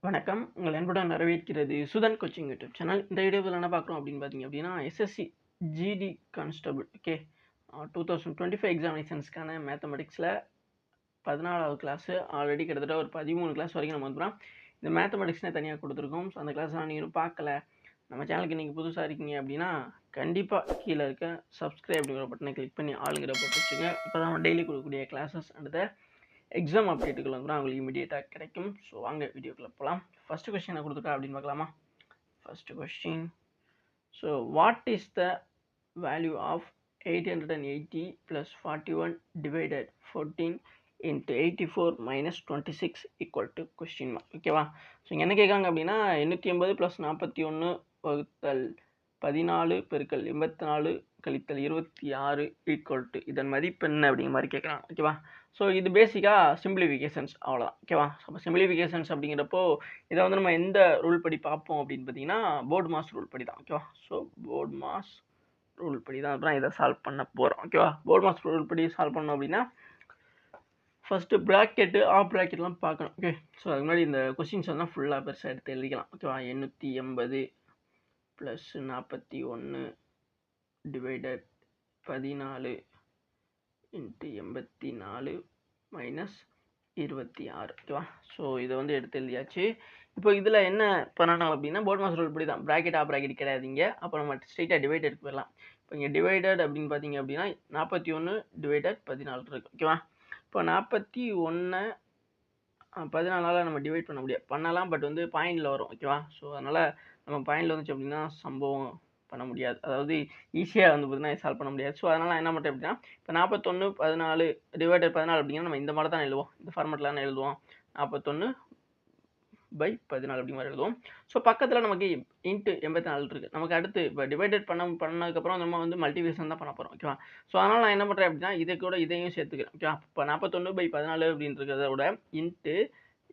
வணக்கம். உங்கள் அன்புடன் வரவேற்கிறது சுதன் கோச்சிங் யூடியூப் சேனல். இந்த வீடியோவில் என்ன பார்க்குறோம் அப்படின்னு பார்த்தீங்க அப்படின்னா, எஸ்எஸ்சி ஜிடி கான்ஸ்டபிள் ஓகே 2025 எக்ஸாமினேஷன்ஸ்க்கான மேத்தமெட்டிக்ஸில் 14வது கிளாஸு ஆல்ரெடி கிட்டத்தட்ட ஒரு 13 கிளாஸ் வரைக்கும் நம்ம வந்துடும். இந்த மேத்தமெட்டிக்ஸ்னே தனியாக கொடுத்துருக்கோம். ஸோ அந்த கிளாஸ்லாம் நீங்களும் பார்க்கல, நம்ம சேனலுக்கு நீங்கள் புதுசாக இருக்கீங்க அப்படின்னா கண்டிப்பாக கீழே இருக்க சப்ஸ்கிரைப் அப்படிங்கிற பட்டனை கிளிக் பண்ணி ஆளுங்கிற போட்டு வச்சுங்க. இப்போ தான் டெய்லி கொடுக்கக்கூடிய கிளாஸஸ் அண்ட் எக்ஸாம் அப்டேட்டுகள் வந்து அவங்களுக்கு இமீடியட்டாக கிடைக்கும். ஸோ வாங்க வீடியோக்குள்ளே போகலாம். ஃபஸ்ட்டு கொஸ்டின் கொடுத்துருக்கா அப்படின்னு பார்க்கலாமா? First question. So what is the value of 880 + 41 divided 14 into 84 minus 26 equal to question mark. ஓகேவா? ஸோ என்ன கேட்காங்க அப்படின்னா 880 + 41 வகுத்தல் 14 பெருக்கல் 84 கழித்தல் 26 ஈக்குவல் டு இதன் மதிப்பு என்ன அப்படிங்கிற மாதிரி கேட்குறாங்க. ஓகேவா? ஸோ இது பேசிக்காக சிம்பிளிஃபிகேஷன்ஸ் அவ்வளோதான். ஓகேவா? ஸோ சிம்பிளிஃபிகேஷன்ஸ் அப்படிங்கிறப்போ இதை வந்து நம்ம எந்த ரூல் படி பார்ப்போம் அப்படின்னு பார்த்தீங்கன்னா போர்டு மாஸ் ரூல் படி தான். ஓகேவா? ஸோ போர்டு மாஸ் ரூல் படி தான் அப்புறம் இதை சால்வ் பண்ண போகிறோம். ஓகேவா? போர்டு மாஸ் ரூல் படி சால்வ் பண்ணோம் அப்படின்னா ஃபஸ்ட்டு ப்ராக்கெட்டு ஆஃப் ப்ராக்கெட்லாம் பார்க்கணும். ஓகே, ஸோ அதுக்கு முன்னாடி இந்த கொஸ்டின்ஸ் வந்து ஃபுல்லாக பெருசாக எடுத்து எழுதிக்கலாம். ஓகேவா? 880 + 41 டிவைடட் 14 × 84 மைனஸ் 26. ஓகேவா? ஸோ இதை வந்து எடுத்து எழுதியாச்சு. இப்போ இதில் என்ன பண்ணணும் அப்படின்னா போர்டு மாஸ் ரூல் படி தான் ப்ராக்கெட் ஆஃப் ப்ராக்கெட் கிடையாதுங்க. அப்போ நம்ம ஸ்ட்ரெயிட்டாக டிவைடட் போயிடலாம். இப்போ இங்கே டிவைடட் அப்படின்னு பார்த்தீங்க அப்படின்னா 41 டிவைடட் 14 இருக்குது. ஓகேவா? இப்போ 41 14ஆல் நம்ம டிவைட் பண்ண முடியாது, பண்ணலாம், பட் வந்து பாயிண்டில் வரும். ஓகேவா? ஸோ அதனால் நம்ம பாயிண்டில் வந்துச்சு அப்படின்னா சம்பவம் பண்ண முடியாது, அதாவது ஈஸியாக வந்து பார்த்தீங்கன்னா சால்வ் பண்ண முடியாது. ஸோ அதனால் நான் என்ன பண்ணுறேன் அப்படின்னா இப்போ 41 14 டிவைடட் 14 அப்படிங்கன்னா நம்ம இந்த மாதிரி தான் எழுதுவோம், இந்த ஃபார்மெட்டில் தான் எழுதுவோம். 41/14 அப்படி மாதிரி எழுதுவோம். ஸோ பக்கத்தில் நமக்கு இன்ட்டு 84 இருக்குது. நமக்கு அடுத்து இப்போ டிவைடட் பண்ணதுக்கப்புறம் நம்ம வந்து மல்டிபிகேஷன் தான் பண்ண போகிறோம். ஓகேவா? ஸோ அதனால் நான் என்ன பண்ணுறேன் அப்படின்னா இதை கூட இதையும் சேர்த்துக்கிறேன். ஓகேவா? இப்போ 41/14 அப்படின்றத விட இன்ட்டு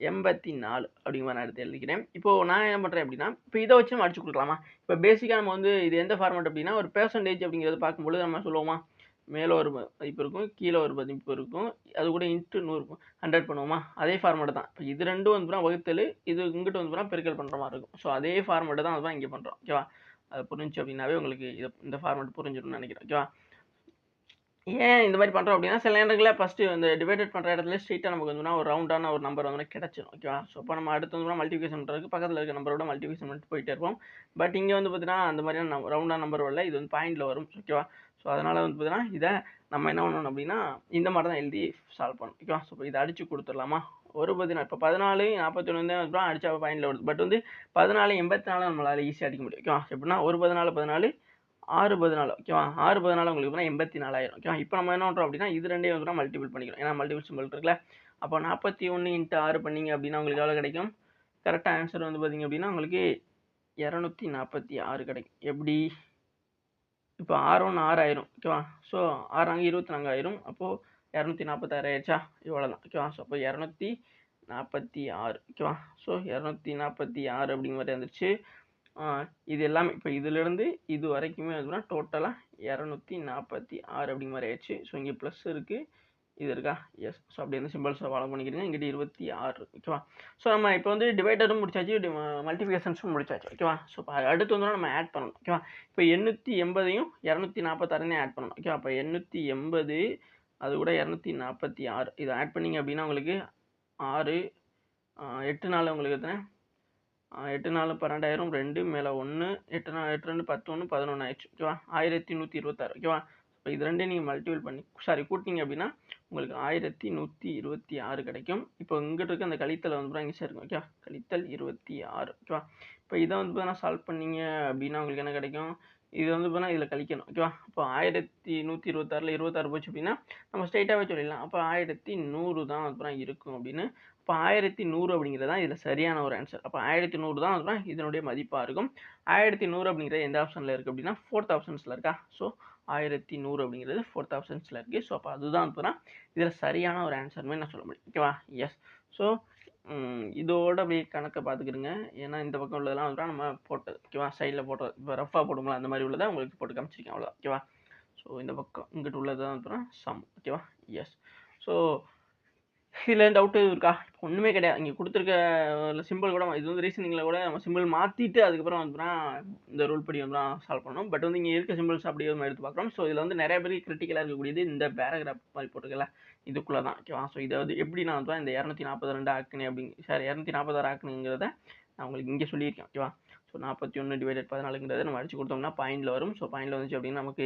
84 அப்படிங்கிற மாதிரி நான் எடுத்து எழுதிக்கிறேன். இப்போது நான் என்ன பண்ணுறேன் அப்படின்னா இப்போ இதை வச்சு நம்ம அடிச்சு கொடுக்கலாமா? இப்போ பேசிக்காக நம்ம வந்து இது எந்த ஃபார்மெட் அப்படின்னா ஒரு பெர்சன்டேஜ் அப்படிங்கிறது பார்க்கும்பொழுது நம்ம சொல்லுவோமா, மேலே ஒரு மதிப்பு இருக்கும், கீழே ஒரு மதிப்பு இருக்கும், அது கூட இன்ட்டு 100 100 பண்ணுவோமா, அதே ஃபார்மெட்டு தான். இப்போ இது ரெண்டும் வந்து வகுத்தல், இது இங்கிட்டு வந்து பெருக்கல் பண்ணுற மாதிரி இருக்கும். ஸோ அதே ஃபார்மெட்டு தான் அதுதான் இங்கே பண்ணுறோம். ஓகேவா? அது புரிஞ்சு அப்படின்னாவே உங்களுக்கு இந்த ஃபார்மெட் புரிஞ்சிடும்னு நினைக்கிறேன். ஓகேவா? ஏன் இந்த மாதிரி பண்ணுறோம் அப்படின்னா சில நேரங்களில் ஃபஸ்ட்டு இந்த டிவைடட் பண்ணுற இடத்துல ஸ்ட்ரெயிட்டாக நமக்கு வந்துன்னா ஒரு ரவுண்டான ஒரு நம்பர் வந்து கிடச்சிடும். ஓகேவா? ஸோ இப்போ நம்ம அடுத்து வந்து மல்டிபிகேஷன் பண்ணுறதுக்கு பக்கத்தில் இருக்க நம்பரோட மல்டிபிகேஷன் பண்ணிட்டு போயிட்டே இருப்போம். பட் இங்கே வந்து பார்த்தீங்கன்னா அந்த மாதிரியான ரவுண்டான நம்பர் வரல, இது வந்து பாயிண்டில் வரும். ஓகேவா? ஸோ அதனால் வந்து பார்த்தீங்கன்னா இதை நம்ம என்ன பண்ணணும் அப்படின்னா இந்த மாதிரி தான் எழுதி சால்வ் பண்ணணும். ஓகேவா? ஸோ இப்போ இதை அடித்து கொடுத்துடலாமா? ஒரு 14 இப்போ 14 41 தான் அடித்தா பாயிண்டில் வருது, பட் வந்து 14 84 நம்மளால் ஈஸியாக அடிக்க முடியும். ஓகேவா? எப்படின்னா ஒரு 14 14 6 14 ஓகேவா? 6 14 உங்களுக்கு 84,000. ஓகேவா? இப்போ நம்ம என்ன பண்ணுறோம் அப்படின்னா இது ரெண்டையும் வந்து மல்டிபிள் பண்ணிக்கிறோம். ஏன்னா மல்டிபிள் சிம்பிள் இருக்குல்ல. அப்போ 41 × 6 பண்ணீங்க அப்படின்னா உங்களுக்கு எவ்வளோ கிடைக்கும்? கரெக்டாக ஆன்சர் வந்து பார்த்தீங்க அப்படின்னா உங்களுக்கு 246 கிடைக்கும். எப்படி? இப்போ 6 1 6 ஆயிரும். ஓகேவா? ஸோ 6 அங்கே 24 ஆயிரும். அப்போது 246 ஆயிடுச்சா? இவ்வளோ தான். ஓகேவா? ஸோ அப்போ 246. ஓகேவா? ஸோ 246 அப்படிங்கிற மாதிரி வந்துருச்சு. இது எல்லாமே இப்போ இதிலிருந்து இது வரைக்குமே வந்து டோட்டலாக 246 அப்படிங்கிற மாதிரி ஆயிடுச்சு. ஸோ இங்கே ப்ளஸ் இருக்குது, இது இருக்கா? எஸ். ஸோ அப்படி வந்து சிம்பிள்ஸை ஃபாலோ பண்ணிக்கிறீங்க. இங்கிட்ட 26. ஓகேவா? ஸோ நம்ம இப்போ வந்து டிவைடரும் முடிச்சாச்சு, மல்டிபிகேஷன்ஸும் முடிச்சாச்சு. ஓகேவா? ஸோ இப்போ அடுத்து வந்து நம்ம ஆட் பண்ணணும். ஓகேவா? இப்போ 880யும் 246 ஆட் பண்ணணும். ஓகேவா? அப்போ 880 அது கூட 246 இதை ஆட் பண்ணிங்க அப்படின்னா உங்களுக்கு 6 8 நாள் உங்களுக்கு எத்தனை? 8 4 12,000 2 மேலே 1 8 8 2 11 11 ஆயிடுச்சு. ஓகேவா? 1126. ஓகேவா? இப்போ இது ரெண்டையும் நீங்கள் மல்டிபிள் பண்ணி கூட்டிங்க அப்படின்னா உங்களுக்கு 1126 கிடைக்கும். இப்போ இங்கிட்ட இருக்க அந்த கழித்தலை வந்து இங்கே சேருங்க. ஓகேவா? கழித்தல் 26. ஓகேவா? இப்போ இதை வந்து பார்த்தீங்கன்னா சால்வ் பண்ணீங்க அப்படின்னா உங்களுக்கு என்ன கிடைக்கும்? இது வந்து பார்த்தீங்கன்னா இதில் கழிக்கணும். ஓகேவா? இப்போ 1126 26 போச்சு அப்படின்னா நம்ம ஸ்ட்ரெயிட்டாகவே சொல்லிடலாம். அப்போ 1100 தான் அப்புறம் இருக்கும் அப்படின்னு. இப்போ 1100 அப்படிங்கிறது தான் இதில் சரியான ஒரு ஆன்சர். அப்போ 1100 தான் அப்புறம் இதனுடைய மதிப்பாக இருக்கும். 1100 அப்படிங்கிறது எந்த ஆப்ஷனில் இருக்குது அப்படின்னா 4th ஆப்ஷன்ஸில் இருக்கா? ஸோ 1100 அப்படிங்கிறது 4th ஆப்ஷன்ஸில் இருக்குது. ஸோ அப்போ அதுதான் அப்புறம் இதில் சரியான ஒரு ஆன்சர்மே நான் சொல்ல முடியும். ஓகேவா? எஸ். ஸோ இதோட அப்படியே கணக்கை பார்த்துக்கிடுங்க. ஏன்னா இந்த பக்கம் உள்ளதெல்லாம் வந்து நம்ம போட்டது. ஓகேவா? சைடில் போட்டது. இப்போ ரஃபாக போடுங்களா அந்த மாதிரி உள்ளதை உங்களுக்கு போட்டு காமிச்சிருக்கேன், அவ்வளோதான். ஓகேவா? ஸோ இந்த பக்கம் இங்கிட்டு உள்ளது தான் அப்புறம் சம். ஓகேவா? எஸ். ஸோ இதில டவுட் எதுவும் இருக்கா? ஒண்ணுமே கிடையாது. இங்க குடுத்துருக்க சிம்பிள் கூட இது வந்து ரீசனிங்ல கூட நம்ம சிம்பிள் மாத்திட்டு அதுக்கப்புறம் வந்துனா இந்த ரூல் படி வந்து சால்வ் பண்ணணும். பட் வந்து இங்க இருக்க சிம்பிள்ஸ் அப்படியே நம்ம எடுத்து பார்க்குறோம். ஸோ இதில வந்து நெறைய பேருக்கு கிரிட்டிக்கலா இருக்கக்கூடியது இந்த பேராகிராஃப் மாரி போட்டிருக்குல்ல, இதுக்குள்ள தான். ஓகேவா? ஸோ இத வந்து எப்படி நான் வந்து இந்த 242 ஆக்குனேன் சாரி 246 ஆக்குனேங்கிறத நான் உங்களுக்கு இங்க சொல்லியிருக்கேன். ஓகேவா? ஸோ 41 டிவைடட் 14ங்கிறத நம்ம அடிச்சு குடுத்தோம்னா பாயிண்ட்ல வரும். ஸோ பாயிண்ட்ல வந்துச்சு அப்படின்னா நமக்கு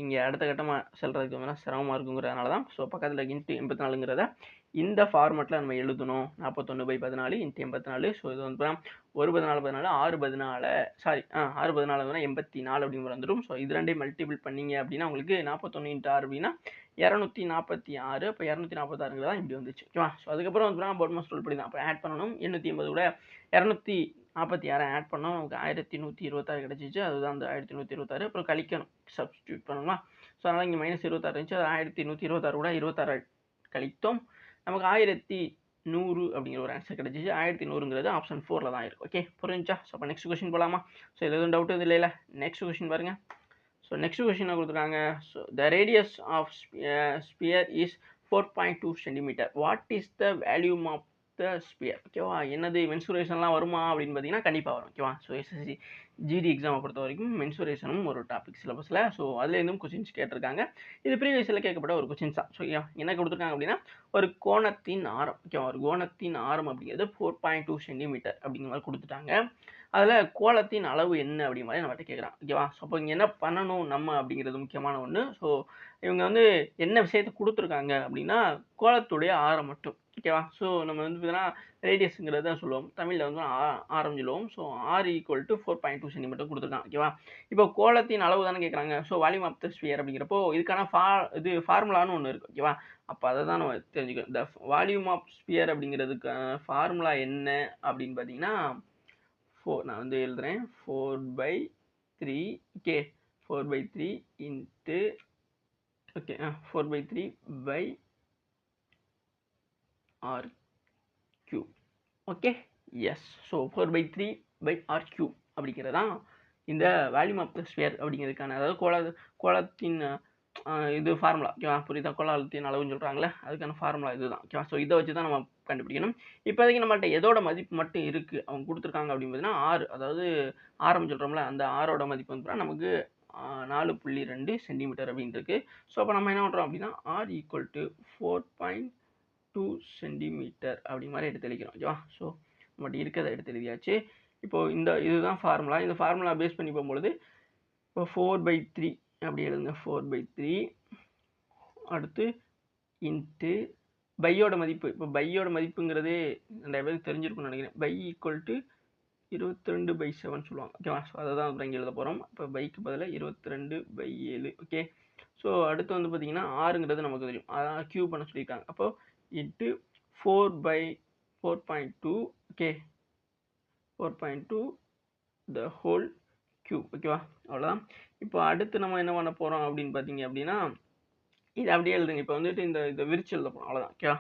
இங்க அடுத்த கட்டமா செல்றதுக்கு வந்து சிரமமா இருக்குங்கிறதுனால தான். ஸோ பக்கத்துல இன்ட்டு 84ங்கிறத இந்த ஃபார்மேட்ல நம்ம எழுதணும். 41/14 இன்ட்டு 84. ஸோ இது வந்து 1 14 14 6 14 சாரி 6 14 வந்து 84 அப்படிங்கிற வந்துடும். ஸோ இது ரெண்டையும் மல்டிபிள் பண்ணீங்க அப்படின்னா உங்களுக்கு 41 இன்ட்டு 6 அப்படின்னா 246. அப்போ 246ங்கிறது தான் இப்படி வந்துச்சு. ஓகேவா? ஸோ அதுக்கப்புறம் வந்து போர்ட் மாஸ் ரூல் படி தான். அப்போ ஆட் பண்ணணும். 880 கூட 246 ஆட் பண்ணோம். நமக்கு 1126 கிடைச்சிச்சு. அதுதான் அந்த 1126. அப்புறம் கழிக்கணும். சப்ஸ்டியூட் பண்ணணுமா? ஸோ அதனால இங்கே -26 இருந்துச்சு. அது 1126 கூட 26 கழித்தோம். நமக்கு 1100 அப்படிங்கிற ஒரு ஆன்சர் கிடைச்சிச்சு. 1100ங்கிறது ஆப்ஷன் 4ல தான் இருக்கு. ஓகே புரிஞ்சுச்சா? ஸோ அப்போ நெக்ஸ்ட் கொஸ்டின் போலாமா? ஸோ இது எதுவும் டவுட் எதுவும் இல்லைல்ல? நெக்ஸ்ட் கொஸ்டின் பாருங்க. ஸோ நெக்ஸ்ட் கொஸ்டின் கொடுத்துருக்காங்க. So the radius of sphere is 4.2 centimetre. What is the volume of the sphere? ஓகேவா? என்னது மென்சுரேஷன்லாம் வருமா அப்படின்னு பார்த்தீங்கன்னா கண்டிப்பாக வரும். ஓகேவா? ஸோ எஸ்எஸ்சி ஜிடி எக்ஸாமை பொறுத்த வரைக்கும் மென்சுரேஷனும் ஒரு டாபிக் சிலபஸில். ஸோ அதுலேருந்தும் கொஸ்டின்ஸ் கேட்டிருக்காங்க. இது ப்ரீவியஸில் கேட்கப்பட்ட ஒரு கொஸ்டின்ஸ் தான். ஸோ என்ன கொடுத்துருக்காங்க அப்படின்னா ஒரு கோணத்தின் ஆரம். ஓகேவா? ஒரு கோணத்தின் ஆரம் அப்படிங்கிறது 4.2 சென்டிமீட்டர் அப்படிங்கிற மாதிரி கொடுத்துட்டாங்க. அதில் கோலத்தின் அளவு என்ன அப்படிங்கிற மாதிரி நம்மகிட்ட கேட்குறாங்க. ஓகேவா? ஸோ அப்போ இங்கே என்ன பண்ணணும் நம்ம அப்படிங்கிறது முக்கியமான ஒன்று. ஸோ இவங்க வந்து என்ன விஷயத்தை கொடுத்துருக்காங்க அப்படின்னா கோலத்துடைய ஆரம் மட்டும். ஓகேவா? ஸோ நம்ம வந்து பார்த்தீங்கன்னா ரேடியஸுங்கிறது தான் சொல்லுவோம். தமிழில் வந்து ஆரம் சொல்லுவோம். ஸோ R = 4.2 சென்டிமீட்டர் கொடுத்துருக்காங்க. ஓகேவா? இப்போ கோலத்தின் அளவு தானே கேட்குறாங்க. So volume of the sphere அப்படிங்கிறப்போ இதுக்கான ஃபார்முலான்னு ஒன்று இருக்குது. ஓகேவா? அப்போ அதை தான் நம்ம தெரிஞ்சுக்கணும். இந்த வால்யூம் ஆஃப் ஸ்பியர் அப்படிங்கிறதுக்கான ஃபார்முலா என்ன அப்படின்னு பார்த்தீங்கன்னா நான் வந்து எழுதுறேன் 4/3 okay 4/3 into okay 4/3/r³ okay yes. So 4/3/r³ அப்படிங்கிறதான் இந்த வால்யூம் ஆஃப் த ஸ்பியர் அப்படிங்கிறதுக்கான அதாவது கோலத்தின் இது ஃபார்முலா. ஓகேவா? புரியுதா? கோலத்தின் அளவுன்னு சொல்கிறாங்களே அதுக்கான ஃபார்முலா இதுதான். ஓகேவா? ஸோ இதை வச்சு தான் நம்ம கண்டுபிடிக்கணும். இப்போதைக்கு நம்மள்ட்ட எதோட மதிப்பு மட்டும் இருக்குது அவங்க கொடுத்துருக்காங்க அப்படின்னு பார்த்தீங்கன்னா ஆறு, அதாவது ஆரம் சொல்கிறோம்ல அந்த ஆரோட மதிப்பு வந்து நமக்கு 4.2 சென்டிமீட்டர் அப்படின்னு இருக்கு. ஸோ அப்போ நம்ம என்ன பண்ணுறோம் அப்படின்னா R = 4.2 சென்டிமீட்டர் அப்படி மாதிரி எடுத்து எழுதிக்கிறோம். ஓகேவா? ஸோ நம்மகிட்ட இருக்கிறத எடுத்து எழுதியாச்சு. இப்போது இதுதான் ஃபார்முலா. இந்த ஃபார்முலா பேஸ் பண்ணி போகும்பொழுது இப்போ 4/3 அப்படி எழுதுங்க. 4/3 அடுத்து இன்ட்டு பையோட மதிப்பு. இப்போ பையோட மதிப்புங்கிறது நிறைய பேருக்கு தெரிஞ்சிருக்கும்னு நினைக்கிறேன். பை = 22/7 சொல்லுவாங்க. ஓகேவா? ஸோ அதை தான் இங்கே எழுத போகிறோம். இப்போ பைக்கு பதிலாக 22/7. ஓகே. ஸோ அடுத்து வந்து பார்த்தீங்கன்னா ஆறுங்கிறது நமக்கு தெரியும். அதான் க்யூப் பண்ண சொல்லியிருக்காங்க. அப்போது into 4/4.2 okay 4.2 the whole cube. ஓகேவா? அவ்வளோதான். இப்போ அடுத்து நம்ம என்ன பண்ண போகிறோம் அப்படின்னு பார்த்தீங்க அப்படின்னா இது அப்படியே எழுதுங்க. இப்போ வந்துட்டு இதை விரிச்சு எழுத போகிறோம். அவ்வளோதான். ஓகேவா?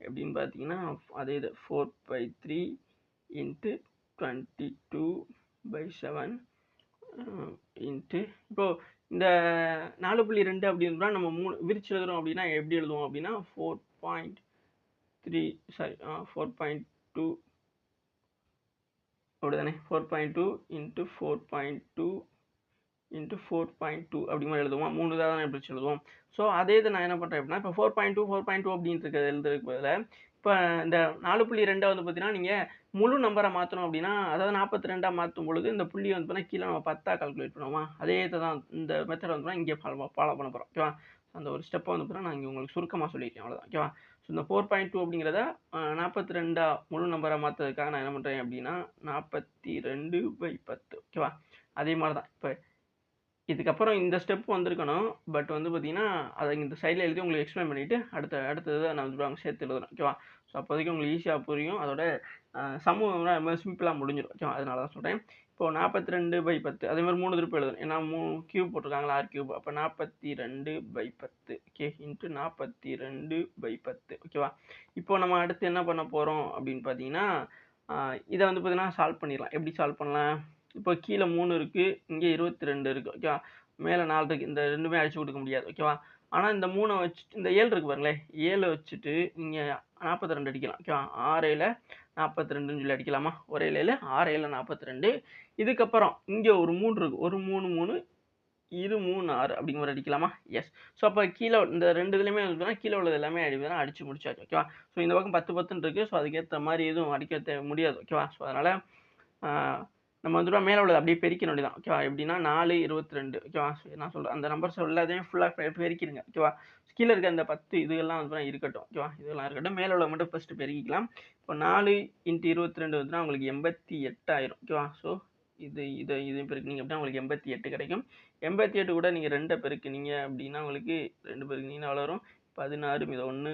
எப்படின்னு பார்த்தீங்கன்னா அதே இது 4/3 இன்ட்டு 22/7 இன்ட்டு இப்போது இந்த 4.2 அப்படின்னா நம்ம விரிச்சு எழுதுறோம் அப்படின்னா எப்படி எழுதுவோம் அப்படின்னா 4.3 சாரி 4.2 அப்படிதானே 4.2 இன்ட்டு 4.2 இன்ட்டு 4.2 அப்படி மாதிரி எழுதுவோம். 3 தான் தானே பிரிச்சு எழுதுவோம். ஸோ அதே இதை நான் என்ன பண்ணுறேன் அப்படின்னா இப்போ 4.2 அப்படின்ட்டு இருக்கிறது எழுதுறதுக்கு பதிலாக இப்போ இந்த 4.2 வந்து பார்த்தீங்கன்னா நீங்கள் முழு நம்பரை மாற்றணும் அப்படின்னா அதாவது 42 மாற்றும் பொழுது இந்த புள்ளி வந்து பார்த்தீங்கன்னா கீழே நம்ம 10 கால்குலேட் பண்ணுவோமா அதே இதை தான் இந்த மெத்தட் வந்து இங்கே ஃபாலோ பண்ண போகிறோம். ஓகேவா? அந்த ஒரு ஸ்டெப்பை வந்து பார்த்தீங்கன்னா நான் இங்கே உங்களுக்கு சுருக்கமாக சொல்லியிருக்கேன். அவ்வளோதான். ஓகேவா? ஸோ இந்த 4.2 அப்படிங்கிறத 42 முழு நம்பரை மாற்றுறதுக்காக நான் என்ன பண்ணுறேன் அப்படின்னா 42/10. ஓகேவா? அதே மாதிரி தான் இப்போ இதுக்கப்புறம் இந்த ஸ்டெப் வந்திருக்கணும். பட் வந்து பார்த்தீங்கன்னா அதை இந்த சைடில் எழுதி உங்களுக்கு எக்ஸ்பிளைன் பண்ணிவிட்டு அடுத்தது நான் வந்து சேர்த்து எழுதுறேன். ஓகேவா? ஸோ அப்போதைக்கு உங்களுக்கு ஈஸியாக புரியும். அதோட சமூகம் ரொம்ப சிம்பிளாக முடிஞ்சிடும். ஓகேவா? அதனால தான் சொல்கிறேன். இப்போது 42/10 அதே மாதிரி 3 திருப்பி எழுதணும். ஏன்னா கியூப் போட்டிருக்காங்களா R³ அப்போ 42/10 ஓகே இன்ட்டு 42/10. ஓகேவா? இப்போ நம்ம அடுத்து என்ன பண்ண போகிறோம் அப்படின்னு பார்த்தீங்கன்னா இதை வந்து பார்த்தீங்கன்னா சால்வ் பண்ணிடலாம். எப்படி சால்வ் பண்ணலாம்? இப்போ கீழே 3 இருக்குது, இங்கே 22 இருக்குது. ஓகேவா? மேலே 4 இருக்குது. இந்த ரெண்டுமே அடிச்சு கொடுக்க முடியாது. ஓகேவா? ஆனால் இந்த 3 வச்சுட்டு இந்த 7 இருக்குது பாருங்களேன் 7 வச்சுட்டு நீங்கள் 42 அடிக்கலாம். ஓகேவா? 6 42ன்னு சொல்லி அடிக்கலாமா? ஒரே இலையில 6 42. இதுக்கப்புறம் இங்க ஒரு 3 இருக்கு. ஒரு 3 3 இது 3 6 அப்படிங்கிற மாதிரி அடிக்கலாமா? எஸ். ஸோ அப்போ கீழே இந்த 2 இதுலையுமே வந்து கீழே உள்ளது எல்லாமே அடிச்சு முடிச்சாச்சு. ஓகேவா? ஸோ இந்த பக்கம் 10 10ன்னு இருக்கு. ஸோ அதுக்கேற்ற மாதிரி எதுவும் அடிக்க முடியாது. ஓகேவா? ஸோ அதனால நம்ம வந்துட்டு மேலே உள்ளது அப்படியே பெருக்கிட வேண்டியதான். ஓகேவா? எப்படின்னா 4 22. ஓகேவா? நான் சொல்கிறேன் அந்த நம்பர்ஸ் எல்லாத்தையும் ஃபுல்லாக பெருக்கிடுங்க. ஓகேவா? கீழே இருக்க அந்த 10 இதெல்லாம் வந்து இருக்கட்டும். ஓகேவா? இதெல்லாம் இருக்கட்டும். மேலே உள்ள மட்டும் ஃபர்ஸ்ட் பெருக்கிக்கலாம். இப்போ 4 × 22 வந்துன்னா உங்களுக்கு 88 ஆயிரும். ஓகேவா? ஸோ இதையும் பெருக்கினீங்க அப்படின்னா உங்களுக்கு 88 கிடைக்கும். 88 கூட நீங்கள் 2 பெருக்கினீங்க அப்படின்னா உங்களுக்கு 2 பெருக்கினீங்கன்னா எவ்வளோ வரும்? 16 மீதம் 1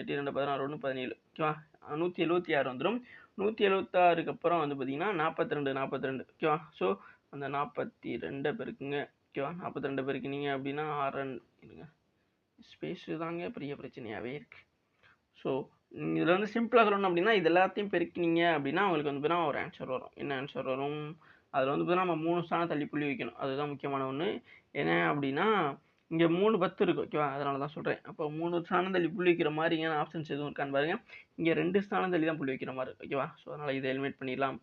8 2 16 1 17. ஓகேவா? 176 வந்துடும். 176க்கு அப்புறம் வந்து பார்த்தீங்கன்னா 42 42. ஓகேவா? ஸோ அந்த 42 பெருக்குங்க. ஓகேவா? 42 பெருக்கினீங்க அப்படின்னா 6 இருங்க, ஸ்பேஸு தாங்க பெரிய பிரச்சனையாகவே இருக்குது. ஸோ இதில் வந்து சிம்பிளாக சொல்லணும் அப்படின்னா இது எல்லாத்தையும் பெருக்கினீங்க அப்படின்னா உங்களுக்கு வந்து பார்த்தீங்கன்னா ஒரு ஆன்சர் வரும். என்ன ஆன்சர் வரும்? அதில் வந்து பார்த்தீங்கன்னா நம்ம 3 ஸ்தானம் தள்ளி புள்ளி வைக்கணும். அதுதான் முக்கியமான ஒன்று. என்ன அப்படின்னா இங்கே 3 10 இருக்குது. ஓகேவா? அதனால தான் சொல்கிறேன். அப்போ 3 ஸ்தானம் தள்ளி புள்ளி வைக்கிற மாதிரியான ஆப்ஷன்ஸ் எதுவும் இருக்கான்னு பாருங்க. இங்கே 2 ஸ்தானம் தள்ளி தான் புள்ளி வைக்கிற மாதிரி இருக்குது. ஓகேவா? ஸோ அதனால் இதை எலிமினேட் பண்ணிடலாம்.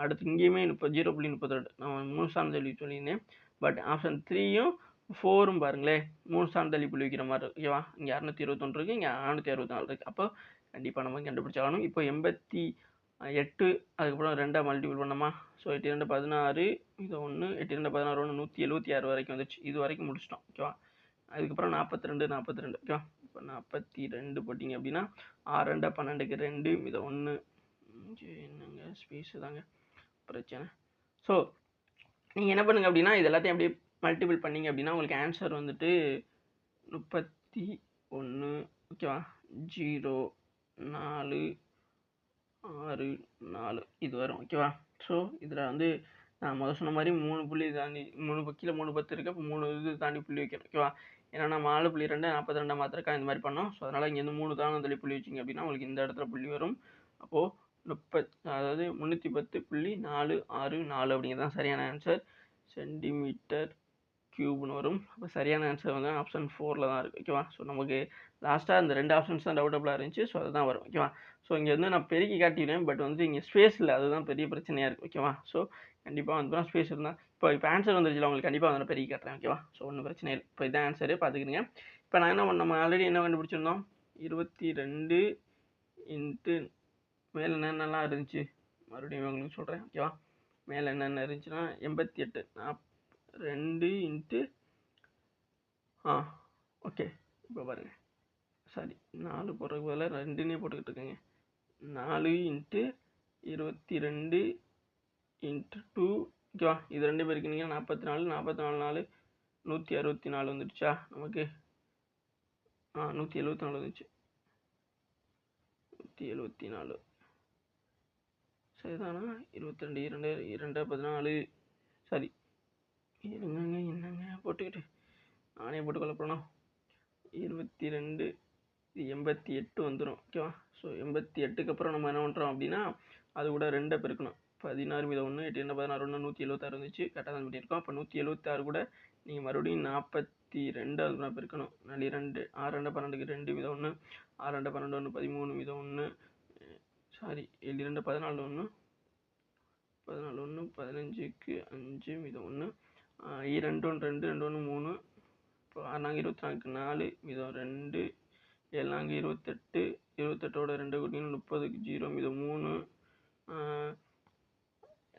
அடுத்து இங்கேயுமே 0.32 நம்ம 3 ஸ்தானம் தள்ளி சொல்லியிருந்தேன். பட் ஆப்ஷன் 3யும் 4ம் பாருங்களேன் 3 ஸ்தானம் தள்ளி புள்ளி வைக்கிற மாதிரி இருக்குது. ஓகேவா? இங்கே 621 இருக்குது, இங்கே 464 இருக்குது. அப்போ கண்டிப்பாக நம்ம கண்டுபிடிச்சாகணும். இப்போ 88 அதுக்கப்புறம் 2 மல்டிபிள் பண்ணோமா? ஸோ 8 2 16 இது 1 8 2 16 1 176 வரைக்கும் வந்துச்சு. இது வரைக்கும் முடிச்சிட்டோம். ஓகேவா? அதுக்கப்புறம் 42 42. ஓகேவா? இப்போ 42 போட்டிங்க அப்படின்னா 6 2 12க்கு 2 இது 1 என்னங்க ஸ்பேஸு தாங்க பிரச்சனை. ஸோ நீங்கள் என்ன பண்ணுங்க அப்படின்னா இது எல்லாத்தையும் அப்படியே மல்டிபிள் பண்ணிங்க அப்படின்னா உங்களுக்கு ஆன்சர் வந்துட்டு 31. ஓகேவா? 0 4 6 4 இது வரும். ஓகேவா? ஸோ இதில் வந்து நான் சொன்ன மாதிரி 3 புள்ளி தாண்டி 3 கீழே 3 10 இருக்குது. அப்போ 3 இது தாண்டி புள்ளி வைக்கணும். ஓகேவா? ஏன்னா நம்ம 4.2 42 மாத்திரக்கா இந்த மாதிரி பண்ணோம். ஸோ அதனால் இங்கேருந்து 3 தானம் தள்ளி புள்ளி வச்சிங்க அப்படின்னா உங்களுக்கு இந்த இடத்துல புள்ளி வரும். அப்போது அதாவது 310.464 அப்படிங்கிறது தான் சரியான ஆன்சர். சென்டிமீட்டர் கியூப்னு வரும். அப்போ சரியான ஆன்சர் வந்து ஆப்ஷன் 4ல் தான் இருக்குது. ஓகேவா? ஸோ நமக்கு லாஸ்ட்டாக இந்த 2 ஆப்ஷன்ஸ் தான் டவுட்டபுளாக இருந்துச்சு. ஸோ அதுதான் வரும். ஓகேவா? ஸோ இங்கே வந்து நான் பெருக்கி காட்டிடுவேன். பட் வந்து இங்கே ஸ்பேஸ் இல்லை, அதுதான் பெரிய பிரச்சனையாக இருக்குது. ஓகேவா? ஸோ கண்டிப்பாக வந்து ஸ்பேஸ் இருந்தால் இப்போ ஆன்சர் வந்துருச்சு உங்களுக்கு கண்டிப்பாக வந்து பெருக்கி காட்டுறேன். ஓகேவா? ஸோ ஒன்றும் பிரச்சனை இல்லை. இப்போ இதான் ஆன்சரு பார்த்துக்கிறீங்க. இப்போ நான் என்ன நம்ம ஆல்ரெடி என்ன கண்டுபிடிச்சிருந்தோம்? 22 இன்ட்டு மேலே என்னென்னலாம் இருந்துச்சு மறுபடியும் உங்களுக்கு சொல்கிறேன். ஓகேவா? மேலே என்னென்ன இருந்துச்சுன்னா 88 2 இன்ட்டு ஓகே. இப்போ பாருங்கள், சாரி 4 போடுறதுக்கு பதிலாக 2னே போட்டுக்கிட்டு இருக்கேங்க. 4 இன்ட்டு 22 இன்ட்டு 2. ஓகேவா? இது 2 பேருக்கு நீங்கள் 44 44 4 164 வந்துடுச்சா நமக்கு? 174 வந்துச்சு. 174 சரிதானா? 22 2 14 சாரி என்னங்க போட்டுக்கிட்டு நானே போட்டுக்கொள்ள போனோம். 22 88 வந்துடும். ஓகேவா? ஸோ 88க்கு அப்புறம் நம்ம என்ன பண்ணுறோம் அப்படின்னா அது கூட 2 பெருக்கணும். 16 மீதம் 1 8 2 16 1 176 இருந்துச்சு. கரெக்டாக தான் பண்ணியிருக்கோம். அப்போ 176 கூட நீங்கள் மறுபடியும் 42 அதுக்கு பெருக்கணும். 2 6 2 12க்கு 2 மீதம் 1 6 2 12 1 13 மீதம் 1 சாரி 7 2 14 1 14 1 15க்கு 5 மீதம் 1 2 1 2 2 1 3 இப்போ 6 24க்கு 4 மீதம் 2 7 28 28ஓட 2 கூட்டிங்கன்னா 30க்கு 0 மீதம் 3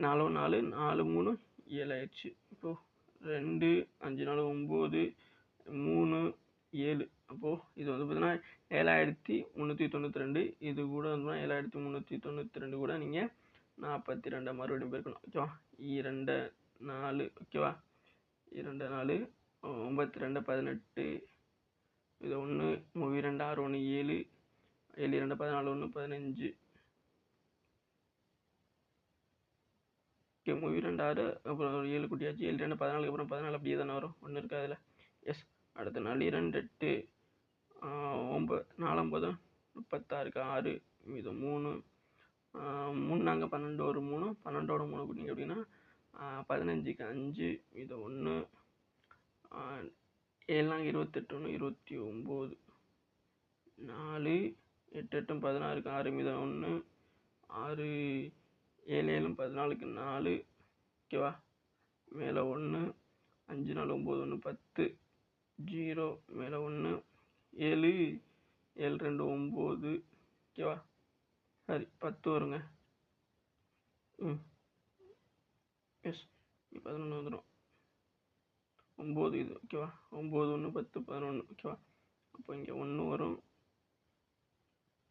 4 4 4 3 7 ஆயிடுச்சு. இப்போது 2 5 4 9 3 7. அப்போது இது வந்து பார்த்தீங்கன்னா 7392. இது கூட வந்து 7392 கூட நீங்கள் 42 மறுபடியும் பெருக்கணும். ஓகேவா? 2 4 ஓகேவா? 2 4 9 2 18 இது 1 3 2 6 1 7 7 2 14 1 15 ஓகே 3 2 6 அப்புறம் 7 குட்டியாச்சு 7 2 14 அப்புறம் 14 அப்படியே தானே வரும், ஒன்று இருக்குது அதில். எஸ். அடுத்த 4 2 8 9 4 9 36க்கு 6 மீதம் 3 3 நாங்கள் 12 ஒரு 3 12ஓட 3 குட்டிங்க அப்படின்னா 15க்கு 5 மீதம் 1 7 28 1 29 4 8 8 16க்கு 6 மீதம் 1, 6 7 7 14க்கு 4, ஓகேவா? மேலே 1, 5 4 9 1 10, 0 மேலே 1, 7 7 2 9, ஓகேவா? சரி 10 வருங்க. எஸ் 11 வந்துடும். 9 இது, ஓகேவா? 9 1 10 11, ஓகேவா? அப்போ இங்கே 1 வரும்,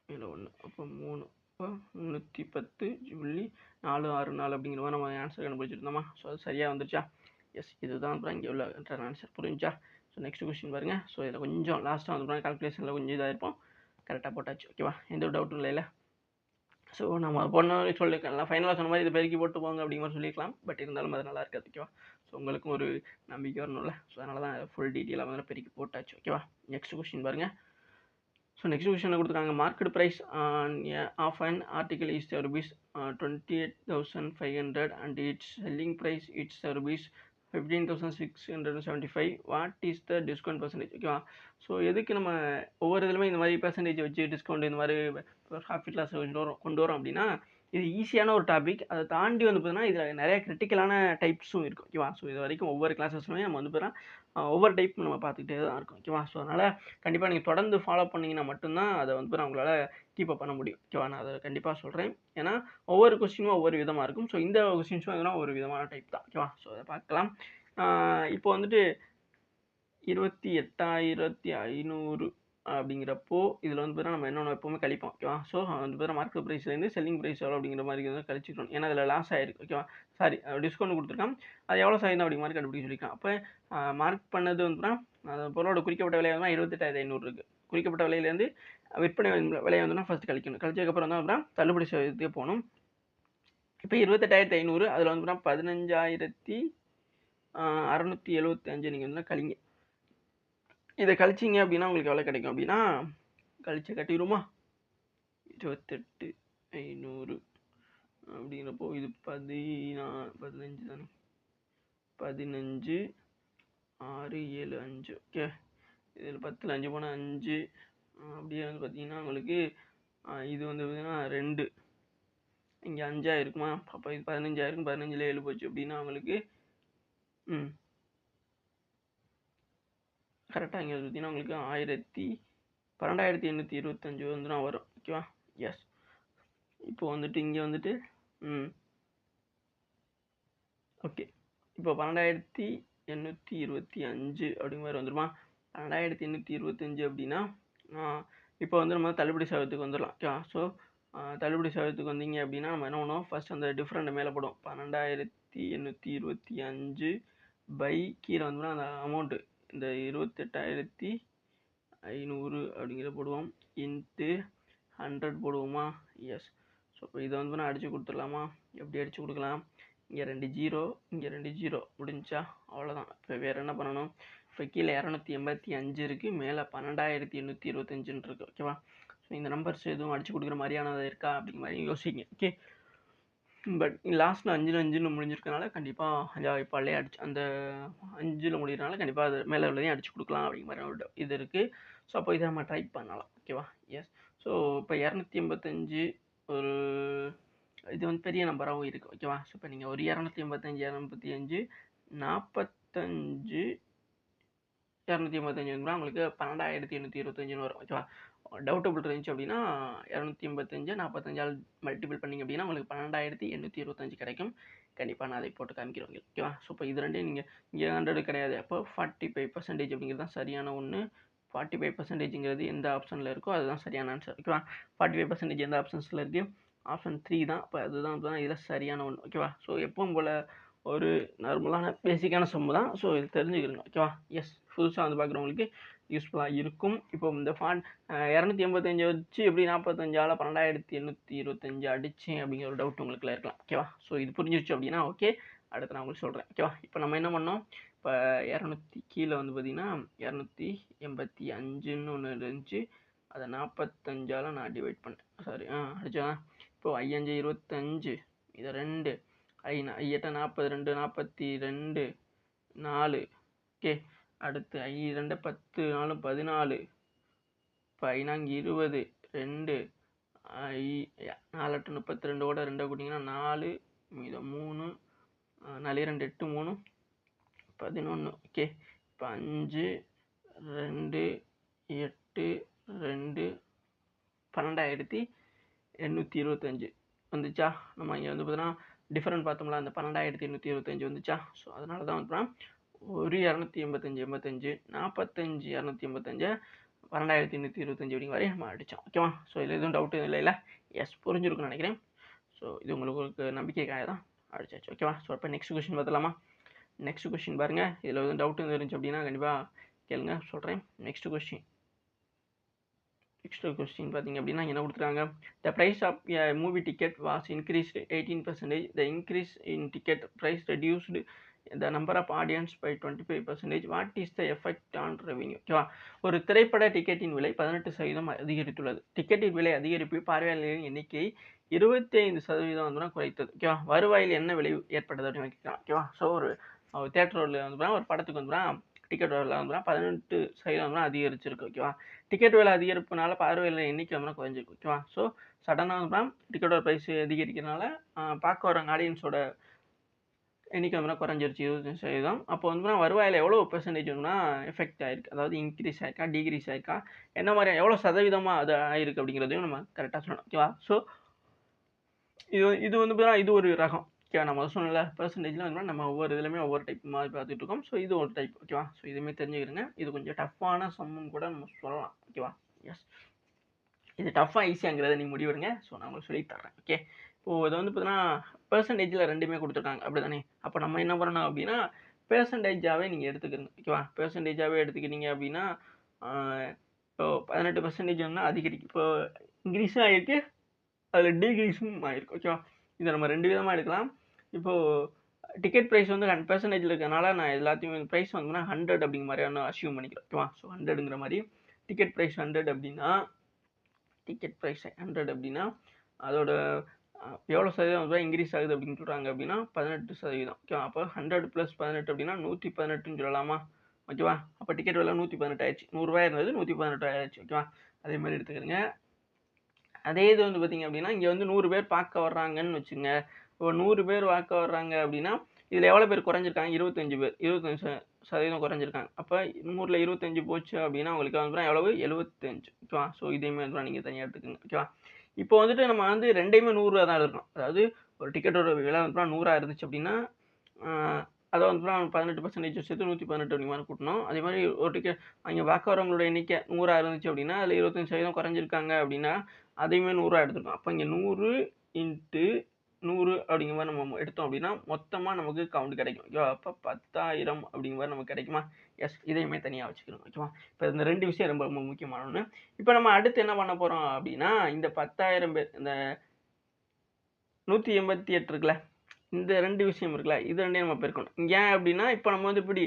மேலே 1, அப்போ 3, அப்போ 310.464 அப்படிங்கிற மாதிரி நம்ம ஆன்சர் கண்டுபிடிச்சிருந்தோமா? ஸோ அது சரியாக வந்துருச்சா? எஸ், இதுதான் அப்புறம் இங்கே உள்ள ஆன்சர். புரிஞ்சா? ஸோ நெக்ஸ்ட் கொஸ்டின் பாருங்கள். ஸோ இதில் கொஞ்சம் லாஸ்ட்டாக வந்து கால்குலேஷனில் கொஞ்சம் இதாக இருப்போம். கரெக்டாக போட்டாச்சு, ஓகேவா? எந்த ஒரு டவுட்டும் இல்லை. ஸோ நம்ம பொண்ணு சொல்லியிருக்கலாம், ஃபைனலாக சொன்ன மாதிரி இது பெருக்கி போட்டு போங்க அப்படிங்கிற மாதிரி சொல்லியிருக்கலாம். பட் இருந்தாலும் அது நல்லா இருக்காது, ஓகேவா? ஸோ உங்களுக்கும் ஒரு நம்பிக்கை வரணும்ல. ஸோ அதனால தான் ஃபுல் டீட்டெயிலாக வந்து பெருக்கி போட்டாச்சு, ஓகேவா? நெக்ஸ்ட் கொஸ்டின் பாருங்கள். ஸோ நெக்ஸ்ட் கொஸ்டினில் கொடுத்துருக்காங்க, market price of an article is rupees 28,500 and it's selling price it's rupees 15,675. What is the discount percentage? ஓகேவா? ஸோ எதுக்கு நம்ம ஒவ்வொரு இதுலையுமே இந்த மாதிரி பர்சன்டேஜ் வச்சு டிஸ்கவுண்ட் இந்த மாதிரி ப்ராஃபிட் லாஸ் கொண்டு வரோம் அப்படின்னா, இது ஈஸியான ஒரு டாபிக். அதை தாண்டி வந்து பார்த்தீங்கன்னா இதில் நிறைய கிரிட்டிக்கலான டைப்ஸும் இருக்கும், ஓகேவா? ஸோ இது வரைக்கும் ஒவ்வொரு கிளாஸஸ்லுமே நம்ம வந்து பார்த்தீங்கன்னா ஒவ்வொரு டைப் நம்ம பார்த்துக்கிட்டே தான் இருக்கும், ஓகேவா? ஸோ அதனால் கண்டிப்பாக நீங்கள் தொடர்ந்து ஃபாலோ பண்ணிங்கன்னா மட்டும்தான் அதை வந்து உங்களால் கீப்பப் பண்ண முடியும், ஓகேவா? நான் அதை கண்டிப்பாக சொல்கிறேன். ஏன்னா ஒவ்வொரு கொஸ்டினும் ஒவ்வொரு விதமாக இருக்கும். ஸோ இந்த கொஸ்டின்ஸும் எதுனா ஒரு விதமான டைப் தான், ஓகேவா? ஸோ அதை பார்க்கலாம். இப்போ வந்துட்டு 28,500 அப்படிங்கிறப்போ இதில் வந்து பார்த்தீங்கன்னா நம்ம என்னென்ன எப்போவுமே கழிப்போம், ஓகேவா? ஸோ வந்து பார்த்தீங்கன்னா மார்க்கெட் ப்ரைஸ்லேருந்து செல்லிங் ப்ரைஸ் எவ்வளோ அப்படிங்கிற மாதிரி வந்து கழிச்சிக்கணும். ஏன்னா அதில் லாஸ் ஆகிருக்கு, ஓகேவா? சாரி, டிஸ்கவுண்ட் கொடுத்துருக்கான், அது எவ்வளோ சாயிருந்தோம் அப்படிங்கிற மாதிரி கண்டுபிடிக்க சொல்லியிருக்கான். அப்போ மார்க் பண்ணது வந்து அந்த பொருளோட குறிக்கப்பட்ட விலை வந்து 28,500 இருக்குது. குறிக்கப்பட்ட விலையிலேருந்து விற்பனை விலையை வந்து ஃபஸ்ட்டு கழிக்கணும். கழிச்சதுக்கப்புறம் தான் அப்புறம் தள்ளுபடி செய்யறதுக்கே போகணும். இப்போ 28,500 அதில் வந்து 15,675 நீங்கள் வந்து கழிங்க. இதை கழிச்சிங்க அப்படின்னா உங்களுக்கு எவ்வளோ கிடைக்கும் அப்படின்னா, கழிச்சு கட்டிடுமா, 28,500 அப்படிங்கிறப்போ இது 15 தானே, 15 6 7 5, ஓகே. இதில் 10ல் 5 போனால் 5, அப்படியே வந்து பார்த்தீங்கன்னா உங்களுக்கு இது வந்து பார்த்தீங்கன்னா 2, இங்கே 5 இருக்குமா? அப்போ இது 15 இருக்கும். 15ல் 7 போச்சு அப்படின்னா உங்களுக்கு கரெக்டாக இங்கே பார்த்தீங்கன்னா உங்களுக்கு 12,825 வந்து வரும், ஓகேவா? எஸ். இப்போ வந்துட்டு இங்கே வந்துட்டு ஓகே, இப்போ 12,825 அப்படிங்கிற மாதிரி வந்துடுமா? 12,825 அப்படின்னா இப்போ வந்து நம்ம தள்ளுபடி சதவீதத்துக்கு வந்துடலாம், ஓகேவா? ஸோ தள்ளுபடி சதவீதத்துக்கு வந்தீங்க அப்படின்னா நம்ம என்ன பண்ணுவோம், ஃபஸ்ட் அந்த டிஃப்ரெண்ட் மேலே போடும். 12,825 பை கீழே வந்தோம்னா அந்த அமௌண்ட்டு இந்த 28,500 அப்படிங்கிற போடுவோம், இன்ட்டு 100 போடுவோமா? எஸ். ஸோ இப்போ இதை வந்து நான் அடித்து கொடுத்துடலாமா? எப்படி அடித்து கொடுக்கலாம்? இங்கே 2 0, இங்கே 2 0 முடிஞ்சா அவ்வளோதான். இப்போ வேறு என்ன பண்ணணும்? இப்போ கீழே 285 இருக்குது, மேலே 12,825 இருக்குது, ஓகேவா? ஸோ இந்த நம்பர்ஸ் எதுவும் அடித்து கொடுக்குற மாதிரியானது இருக்கா அப்படிங்கிற மாதிரி யோசிங்க, ஓகே. பட் லாஸ்ட்டில் 5 முடிஞ்சிருக்கனால கண்டிப்பாக இப்போ அல்லையே அடிச்சு அந்த 5 முடிகிறனால கண்டிப்பாக அது மேலே உள்ளதையும் அடித்து கொடுக்கலாம் அப்படிங்கிற மாதிரி ஒரு இது இருக்குது. ஸோ அப்போ இதை நம்ம ட்ரை பண்ணலாம், ஓகேவா? எஸ். ஸோ இப்போ 285 ஒரு இது வந்து பெரிய நம்பராகவும் இருக்குது, ஓகேவா? ஸோ இப்போ நீங்கள் ஒரு 285 285 உங்களுக்கு 12,825 வரும், ஓகேவா? டவுட்டபிள் இருந்துச்சு அப்படின்னா 285 45ஆல் மல்டிபிள் பண்ணிங்க அப்படின்னா உங்களுக்கு 12,825 கிடைக்கும். கண்டிப்பாக நான் அதை போட்டு காமிக்கிறேன், ஓகேவா? ஸோ இப்போ இது ரெண்டையும் நீங்கள் இங்கே 100 கிடையாது, அப்போ 45% அப்படிங்கிறது தான் சரியான ஒன்று. 45%ங்கிறது எந்த ஆப்ஷனில் இருக்கோ அதுதான் சரியான ஆன்சர், ஓகேவா? 45% எந்த ஆப்ஷன்ஸில் இருக்குது? ஆப்ஷன் 3 தான். இப்போ அதுதான் இதில் சரியான ஒன்று, ஓகேவா? ஸோ எப்பவும் போல் ஒரு நார்மலான பேசிக்கான சம்மு தான். ஸோ இது தெரிஞ்சுக்கிறீங்க, ஓகேவா? எஸ், புதுசாக வந்து பார்க்குறவங்களுக்கு யூஸ்ஃபுல்லாக இருக்கும். இப்போ இந்த 285 வச்சு எப்படி 45ஆல் 12,825 அடித்தேன் அப்படிங்கிற ஒரு டவுட் உங்களுக்கு இருக்கலாம், ஓகேவா? ஸோ இது புரிஞ்சிருச்சு அப்படின்னா ஓகே. அடுத்து நான் உங்களுக்கு சொல்கிறேன், ஓகேவா? இப்போ நம்ம என்ன பண்ணோம், இப்போ 200 கீழே வந்து பார்த்திங்கன்னா 285ன்னு ஒன்று இருந்துச்சு, அதை 45ஆல் நான் டிவைட் பண்ணேன், சாரி அடித்தா. இப்போ 5 25, இதை 2, 8 42, 42 4, ஓகே. அடுத்து 2 10 4 14, இப்போ 5 20, 2 4 8 32 கூட 2 கூட்டிங்கன்னா 4 மீதம் 3 4 2 8 3 11 ஓகே. இப்போ 5 2 8 2 12,825 வந்துச்சா? நம்ம இங்கே வந்து பார்த்தீங்கன்னா டிஃபரெண்ட் பார்த்தோம்ல, அந்த 12,825 வந்துச்சா? ஸோ அதனால தான் வந்து ஒரு 285 85 45 285 12,825 அப்படிங்கிற வரை நம்ம அடித்தோம். ஓகேவா? ஸோ இதில் எதுவும் டவுட் இல்லை. எஸ், புரிஞ்சிருக்குன்னு நினைக்கிறேன். ஸோ இது உங்களுக்கு நம்பிக்கைக்காக தான் அடிச்சாச்சு. ஓகேவா? ஸோ இப்போ நெக்ஸ்ட் கொஸ்டின் பார்த்துலாமா? நெக்ஸ்ட் கொஸ்டின் பாருங்கள். இதில் எதுவும் டவுட் இருந்துச்சு அப்படின்னா கண்டிப்பாக கேளுங்க, சொல்கிறேன். நெக்ஸ்ட் கொஸ்டின் பார்த்தீங்க அப்படின்னா என்ன கொடுத்துருக்காங்க? The price of a movie ticket was increased 18%. The increase in ticket price reduced the number of audience by 25%. What is the effect on revenue? ஓகேவா? ஒரு திரைப்பட டிக்கெட்டின் விலை 18% அதிகரித்துள்ளது. டிக்கெட்டின் விலை அதிகரிப்பு பார்வையாளர்களின் எண்ணிக்கை 25% வந்து குறைத்தது. ஓகேவா? வருவாயில் என்ன விளைவு ஏற்பட்டது அப்படின்னு கேட்கலாம். ஓகேவா? ஸோ ஒரு தேட்டரில் வந்து ஒரு படத்துக்கு வந்து டிக்கெட் விலை வந்து 18% வந்து அதிகரிச்சிருக்கு. ஓகேவா? டிக்கெட் விலை அதிகரிப்புனால பார்வையாளர் எண்ணிக்கை வந்து குறைஞ்சிருக்கு. ஓகேவா? ஸோ சடனாக வந்து டிக்கெட்டோட ப்ரைஸ் அதிகரிக்கிறதுனால பார்க்க வரவங்க ஆடியன்ஸோட எண்ணிக்கை வந்து குறைஞ்சிருச்சு 25%. அப்போ வந்து வருவாயில் எவ்வளோ பெர்சன்டேஜ் வந்து எஃபெக்ட் ஆயிருக்கு, அதாவது இன்க்ரீஸ் ஆயிருக்கா, டிக்ரீஸ் ஆயிருக்கா, என்ன மாதிரி எவ்வளோ சதவீதமாக அது ஆயிருக்கு அப்படிங்கிறதையும் நம்ம கரெக்டாக சொல்லணும். ஓகேவா? ஸோ இது வந்து இது ஒரு ரகம். ஓகேவா? நம்ம சொன்னல பெர்சன்டேஜ்லாம் வந்து நம்ம ஒவ்வொரு இதுலையுமே ஒவ்வொரு டைப் மாதிரி பார்த்துட்டு இருக்கோம். ஸோ இது ஒரு டைப். ஓகேவா? ஸோ இதுவுமே தெரிஞ்சுக்கிறங்க. இது கொஞ்சம் டஃப்பான சம்முன்னு கூட நம்ம சொல்லலாம். ஓகேவா? எஸ், இது டஃப்பாக ஈஸியாங்கிறத நீங்கள் முடிவெடுங்க. ஸோ நான் உங்களுக்கு சொல்லி தர்றேன். ஓகே. இப்போது இதை வந்து பார்த்தீங்கன்னா பெர்சன்டேஜில் ரெண்டுமே கொடுத்துருக்காங்க, அப்படி தானே? அப்போ நம்ம என்ன பண்ணணும் அப்படின்னா பெர்சன்டேஜாகவே நீங்கள் எடுத்துக்கிறங்க. ஓகேவா? பெர்சன்டேஜாகவே எடுத்துக்கிட்டீங்க அப்படின்னா இப்போ 18% வந்து அதிகரிக்கு, இப்போ இன்க்ரீஸும் ஆகிருக்கு, அதில் டிக்ரீஸும் ஆகிருக்கு. ஓகேவா? இதை நம்ம ரெண்டு விதமாக எடுக்கலாம். இப்போது டிக்கெட் ப்ரைஸ் வந்து 100% இருக்கிறதுனால நான் எல்லாத்தையும் ப்ரைஸ் வந்து 100 அப்படிங்கிற மாதிரியான அசியூம் பண்ணிக்கிறேன். ஓகேவா? ஸோ 100ங்கிற மாதிரி டிக்கெட் ப்ரைஸ் 100 அப்படின்னா அதோட எவ்வளோ சதவீதம் இன்க்ரீஸ் ஆகுது அப்படின்னு சொல்கிறாங்க அப்படின்னா 18%. ஓகேவா? அப்போ 100 + 18 அப்படின்னா 118ன்னு சொல்லலாமா? ஓகேவா? அப்போ டிக்கெட் விலை 118 ஆயிடுச்சு. 100 இருந்தது 118 ஆயிடுச்சு. ஓகேவா? அதே மாதிரி எடுத்துக்கிறேங்க. அதே இது வந்து பார்த்தீங்க அப்படின்னா இங்கே வந்து 100 பேர் பார்க்க வர்றாங்கன்னு வச்சுங்க. இப்போ 100 பேர் பார்க்க வர்றாங்க அப்படின்னா இதில் எவ்வளோ பேர் குறைஞ்சிருக்காங்க? 25 பேர், 25% குறைஞ்சிருக்காங்க. அப்போ 100ல் 25 போச்சு அப்படின்னா உங்களுக்கு வந்து எவ்வளவு? 75. ஓகேவா? ஸோ இதையுமே வந்து நீங்கள் தனியாக எடுத்துக்கோங்க. ஓகேவா? இப்போ வந்துட்டு நம்ம வந்து ரெண்டையுமே 100 தான் இருக்கணும். அதாவது ஒரு டிக்கெட்டோட விலை வந்து 100 இருந்துச்சு அப்படின்னா அதை வந்து 18% சேர்த்து 118 அப்படிங்கிற மாதிரி கூட்டணும். அதே மாதிரி ஒரு டிக்கெட் அங்கே பார்க்க வரவங்களோட எண்ணிக்கை 100 இருந்துச்சு அப்படின்னா அதில் 25% குறைஞ்சிருக்காங்க அப்படின்னா அதையுமே 100 எடுத்துக்கணும். அப்போ இங்கே 100 × 100 அப்படிங்கிற மாதிரி நம்ம எடுத்தோம் அப்படின்னா மொத்தமாக நமக்கு கவுண்ட் கிடைக்கும். ஓகேவா? அப்போ 10,000 அப்படிங்கிற மாதிரி நமக்கு கிடைக்குமா? எஸ், இதையுமே தனியாக வச்சுக்கணும். ஓகேவா? இப்போ இந்த ரெண்டு விஷயம் ரொம்ப ரொம்ப முக்கியமான ஒன்று. இப்போ நம்ம அடுத்து என்ன பண்ண போகிறோம் அப்படின்னா இந்த 10,000 பேர், இந்த 188 இருக்குல்ல, இந்த ரெண்டு விஷயம் இருக்குல்ல, இது ரெண்டையும் நம்ம பெருக்கணும். ஏன் அப்படின்னா இப்போ நம்ம வந்து இப்படி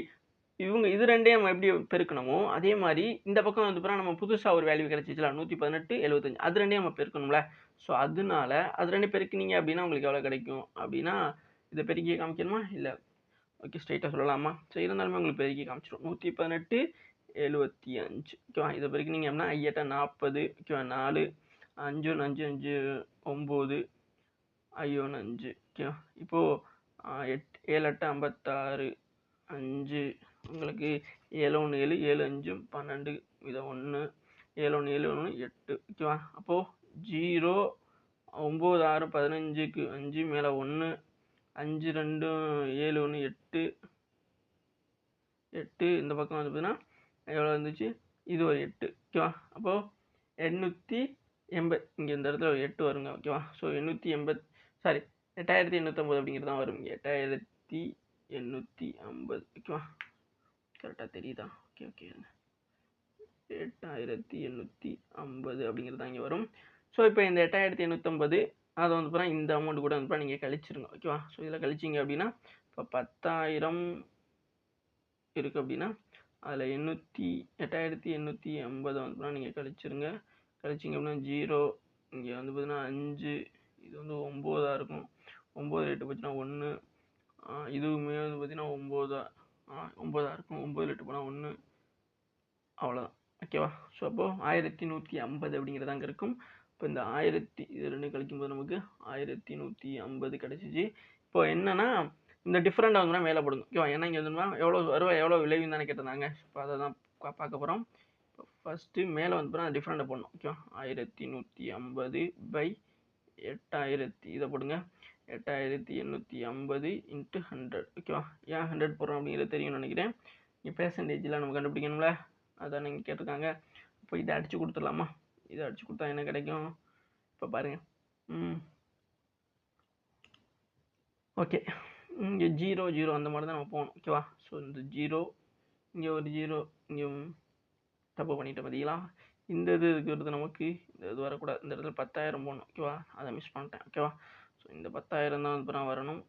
இது ரெண்டையும் நம்ம எப்படி பெருக்கணுமோ அதே மாதிரி இந்த பக்கம் வந்து நம்ம புதுசாக ஒரு வேல்யூ கிடைச்சிச்சுல 118 75, அது ரெண்டையும் நம்ம பெருக்கணும்ல. ஸோ அதனால அது ரெண்டு பெருக்கினீங்க அப்படின்னா உங்களுக்கு எவ்வளோ கிடைக்கும் அப்படின்னா இதை பெருக்கி காமிக்கணுமா இல்லை? ஓகே, ஸ்ட்ரைட்டாக சொல்லலாமா? ஸோ இருந்தாலுமே உங்களுக்கு பெருக்கி காமிச்சிடும். 118 75. ஓகேவா? இதை பெருக்கினீங்க அப்படின்னா 8 40. ஓகேவா? 4 5 5 5 9 5. ஓகேவா? இப்போது 7 8 56 5 உங்களுக்கு 7 1 7 7 5 12 இதை 1 7 1 7 1 8. ஓகேவா? அப்போது 0 9 6 15க்கு 5 மேலே 1 5 2 7 1 8 8. இந்த பக்கம் வந்து பார்த்தீங்கன்னா எவ்வளோ இருந்துச்சு? இது ஒரு 8. ஓகேவா? அப்போது 880. இங்கே இந்த இடத்துல ஒரு 8 வருங்க. ஓகேவா? ஸோ 8850 அப்படிங்கிறது தான் வரும். 8850. ஓகேவா? கரெக்டாக தெரியுதா? ஓகே 8850 அப்படிங்கிறது தான் இங்கே வரும். ஸோ இப்போ இந்த 8850 அதை வந்து இந்த அமௌண்ட் கூட வந்து நீங்கள் கழிச்சிருங்க. ஓகேவா? ஸோ இதில் கழிச்சிங்க அப்படின்னா இப்போ 10,000 இருக்குது அப்படின்னா அதில் 8850 வந்து நீங்கள் கழிச்சிருங்க. கழிச்சிங்க அப்படின்னா 0 இங்கே வந்து பார்த்தீங்கன்னா 5, இது வந்து 9 இருக்கும். 9 8 போச்சுன்னா 1, இதுவுமே வந்து பார்த்தீங்கன்னா 9 இருக்கும். 9 8 போனால் 1, அவ்வளோதான். ஓகேவா. ஸோ அப்போது 1150 அப்படிங்கிறது அங்கே இருக்கும். இப்போ இந்த 1000 இது 2 கழிக்கும்போது நமக்கு 1150 கிடச்சிச்சு. இப்போ என்னன்னா இந்த டிஃப்ரெண்ட் வந்து மேலே போடுங்க ஓகேவா. ஏன்னா இங்கே வந்து எவ்வளோ வருவாய் எவ்வளோ விளைவுன்னு தானே கேட்டிருந்தாங்க. இப்போ அதை தான் பார்க்க போகிறோம். இப்போ ஃபஸ்ட்டு மேலே வந்து டிஃப்ரெண்ட்டை போடணும் ஓகேவா. 1150 பை 8000 இதை போடுங்க. 8850 இன்ட்டு 100 ஓகேவா. ஏன் 100 போடுறோம் அப்படிங்கிறது தெரியும்னு நினைக்கிறேன். இங்கே பெர்சன்டேஜில் நம்ம கண்டுபிடிக்கணும்ல, அதான் நீங்கள் கேட்டிருக்காங்க. இப்போ இதை அடித்து கொடுத்துடலாமா. இதை அடித்து கொடுத்தா என்ன கிடைக்கும் இப்போ பாருங்கள். ஓகே, இங்கே 0 அந்த மாதிரி தான் நம்ம போகணும் ஓகேவா. ஸோ இந்த 0 இங்கே ஒரு 0 இங்கே தப்பு பண்ணிட்டு பார்த்தீங்களா. இந்த இது இருக்கிறது நமக்கு இந்த இது வரக்கூடாது. இந்த இடத்துல 10,000 போடணும் ஓகேவா. அதை மிஸ் பண்ணிட்டேன் ஓகேவா. ஸோ இந்த 10,000 தான் வந்து வரணும்.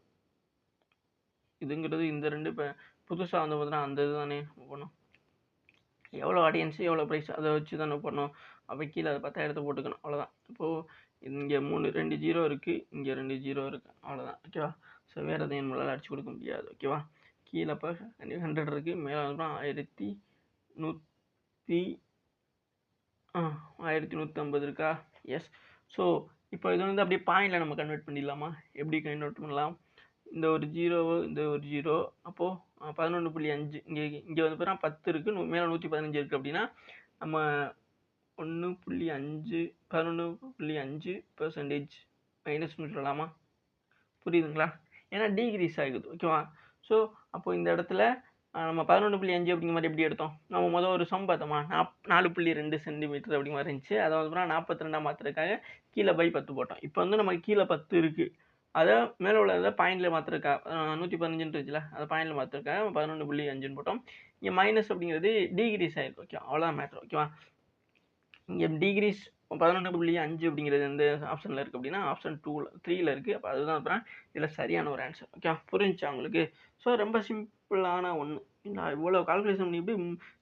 இதுங்கிறது இந்த ரெண்டு இப்போ புதுசாக வந்து பார்த்தீங்கன்னா அந்த இது தானே போடணும். எவ்வளோ ஆடியன்ஸு எவ்வளோ ப்ரைஸ் அதை வச்சு தானே பண்ணணும். அப்போ கீழே அதை 10,000 போட்டுக்கணும் அவ்வளோதான். இப்போது இங்கே 2 ஜீரோ இருக்குது, இங்கே 2 ஜீரோ இருக்குது, அவ்வளோதான் ஓகேவா. ஸோ வேறு எதையும் நம்மளால் அடிச்சு கொடுக்க முடியாது ஓகேவா. கீழே இப்போ 100 இருக்குது, மேலே வந்து 1150 இருக்கா. எஸ். ஸோ இப்போ இது வந்து அப்படியே பாயிண்டில் நம்ம கன்வெர்ட் பண்ணிடலாமா. எப்படி கன்வெர்ட் பண்ணலாம். இந்த ஒரு ஜீரோவு இந்த ஒரு ஜீரோ அப்போது 11.5 இங்கே வந்து பார்த்தா 10 இருக்குது, மேலே 115 இருக்குது அப்படின்னா நம்ம 11.5% மைனஸ்னு சொல்லலாமா. புரியுதுங்களா. ஏன்னா டிகிரீஸ் ஆகுது ஓகேவா. ஸோ அப்போ இந்த இடத்துல நம்ம 11.5 அப்படிங்கிற மாதிரி எப்படி எடுத்தோம். நம்ம முதல் ஒரு சம் பார்த்தோமா 4.2 சென்டிமீட்டர் அப்படி மாதிரி இருந்துச்சு. அதை வந்து 42 மாற்றுறதுக்காக கீழே பை 10 போட்டோம். இப்போ வந்து நமக்கு கீழே 10 இருக்குது, அதை மேலே உள்ளதை பாயிண்டில் மாற்றுறக்கா 115 இருந்துச்சுல, அதை பாயிண்டில் மாற்றுறக்காக 11.5 போட்டோம். இங்கே மைனஸ் அப்படிங்கிறது டிகிரீஸ் ஆகிருக்கு ஓகே, அவ்வளோதான் மேட்ரு ஓகேவா. இங்கே டிகிரீஸ் 11.5 அப்படிங்கிறது எந்த ஆப்ஷனில் இருக்குது அப்படின்னா ஆப்ஷன் 3ல் இருக்குது. அப்போ அதுதான் அப்புறம் இதில் சரியான ஒரு ஆன்சர் ஓகே. புரிஞ்சுச்சா உங்களுக்கு. ஸோ ரொம்ப சிம்பிளான ஒன்று. நான் இவ்வளோ கால்குலேஷன் பண்ணி எப்படி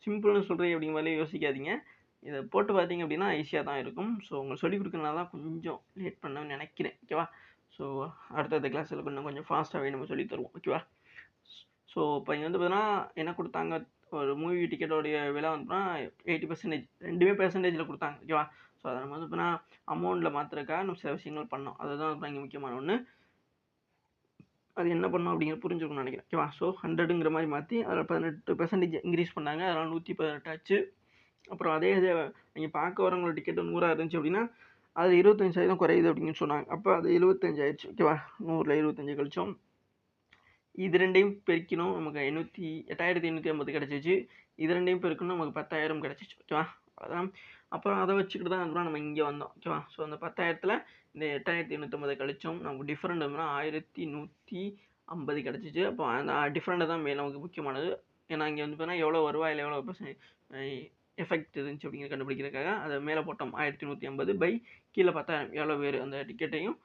சிம்பிள்னு சொல்கிறேன் அப்படிங்கிற மாதிரி யோசிக்காதீங்க. இதை போட்டு பார்த்தீங்க அப்படின்னா ஈஸியாக தான் இருக்கும். ஸோ உங்களுக்கு சொல்லிக் கொடுக்கறனால தான் கொஞ்சம் லேட் பண்ணணும்னு நினைக்கிறேன் ஓகேவா. ஸோ அடுத்தடுத்த கிளாஸில் கொஞ்சம் ஃபாஸ்ட்டாகவே நம்ம சொல்லி தருவோம் ஓகேவா. ஸோ இப்போ இங்கே வந்து பார்த்தீங்கன்னா என்ன கொடுத்தாங்க, ஒரு மூவி டிக்கெட்டோடைய விலை வந்துன்னா 80%, ரெண்டுமே பெர்சன்டேஜில் கொடுத்தாங்க ஓகேவா. ஸோ அதை நம்ம வந்து பார்த்தீங்கன்னா அமௌண்ட்டில் மாற்றுறதுக்காக நம்ம சில விஷயங்கள் பண்ணோம். அதுதான் வந்து இங்கே முக்கியமான ஒன்று. அது என்ன பண்ணோம் அப்படிங்கிற புரிஞ்சுக்கணும்னு நினைக்கிறேன் ஓகேவா. ஸோ 100ங்கிற மாதிரி மாற்றி அதில் 18% இன்க்ரீஸ் பண்ணாங்க, அதனால் 118 ஆச்சு. அப்புறம் அதே இது நீங்கள் பார்க்க வரவங்களோட டிக்கெட்டு 100 இருந்துச்சு அப்படின்னா அது 25% குறையுது அப்படின்னு சொன்னாங்க. அப்போ அது 75 ஆயிடுச்சு ஓகேவா. 100ல் 75 கழிச்சோம். இது ரெண்டையும் பெருக்கணும், நமக்கு 8850 கிடச்சிச்சு. இது ரெண்டையும் பெருக்கணும், நமக்கு 10,000 கிடச்சிச்சு ஓகேவா. அதான் அப்புறம் அதை வச்சுக்கிட்டு தான் அப்புறம் நம்ம இங்கே வந்தோம் ஓகேவா. ஸோ அந்த 10,000ல் இந்த 8850 கழிச்சோம். நமக்கு டிஃப்ரெண்ட் வந்து 1150 கிடச்சிச்சு. அப்போ அந்த டிஃப்ரெண்ட்டு தான் மேலே நமக்கு முக்கியமானது. ஏன்னா இங்கே வந்து பார்த்தீங்கன்னா எவ்வளோ வருவாயில் எவ்வளோ எஃபெக்ட் இருந்துச்சு அப்படிங்கிற கண்டுபிடிக்கிறதுக்காக அதை மேலே போட்டோம். 1150 பை கீழே 10,000 எவ்வளோ பேர் அந்த டிக்கெட்டையும்